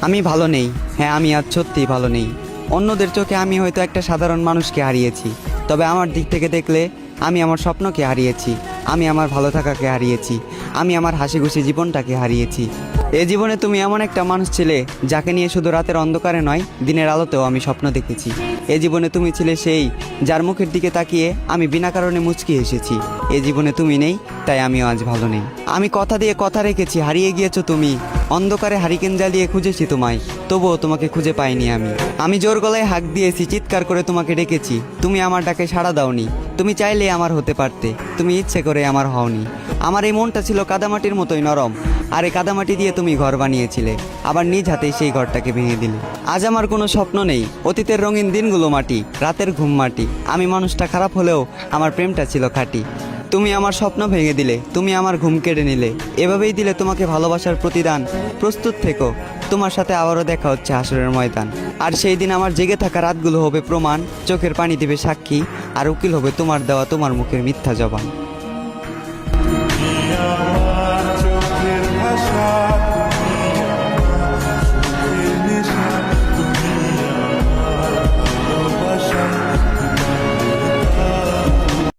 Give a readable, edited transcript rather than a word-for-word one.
আমি ভালো নেই। হ্যাঁ, আমি আজ সত্যিই ভালো নেই। অন্যদের চোখে আমি হয়তো একটা সাধারণ মানুষকে হারিয়েছি, তবে আমার দিক থেকে দেখলে আমি আমার স্বপ্নকে হারিয়েছি, আমি আমার ভালো থাকাকে হারিয়েছি, আমি আমার হাসি খুশি জীবনটাকে হারিয়েছি। এ জীবনে তুমি এমন একটা মানুষ ছিলে যাকে নিয়ে শুধু রাতের অন্ধকারে নয়, দিনের আলোতেও আমি স্বপ্ন দেখেছি। এ জীবনে তুমি ছিলে সেই যার মুখের দিকে তাকিয়ে আমি বিনা কারণে মুচকি এসেছি। এ জীবনে তুমি নেই, তাই আমিও আজ ভালো নেই। আমি কথা দিয়ে কথা রেখেছি, হারিয়ে গিয়েছো তুমি। অন্ধকারে হারিকেন জ্বালিয়ে খুঁজেছি তোমায়, তবুও তোমাকে খুঁজে পাইনি আমি। আমি জোর গলায় হাঁক দিয়েছি, চিৎকার করে তোমাকে ডেকেছি, তুমি আমার ডাকে সাড়া দাওনি। তুমি চাইলে আমার হতে পারতে, তুমি ইচ্ছে করে আমার হওনি। আমার এই মনটা ছিল কাদামাটির মতোই নরম, আর এই কাদামাটি দিয়ে তুমি ঘর বানিয়েছিলে, আবার নিজ হাতেই সেই ঘরটাকে ভেঙে দিলে। আজ আমার কোনো স্বপ্ন নেই, অতীতের রঙিন দিনগুলো মাটি, রাতের ঘুম মাটি। আমি মানুষটা খারাপ হলেও আমার প্রেমটা ছিল খাঁটি। তুমি আমার স্বপ্ন ভেঙে দিলে, তুমি আমার ঘুম কেড়ে নিলে, এভাবেই দিলে তোমাকে ভালোবাসার প্রতিদান। প্রস্তুত থেকো, তোমার সাথে আবারও দেখা হচ্ছে হাসরের ময়দান। আর সেই দিন আমার জেগে থাকা রাতগুলো হবে প্রমাণ, চোখের পানি দিবে সাক্ষী, আর উকিল হবে তোমার দেওয়া তোমার মুখের মিথ্যা জবান। আমার চোখের ভাষা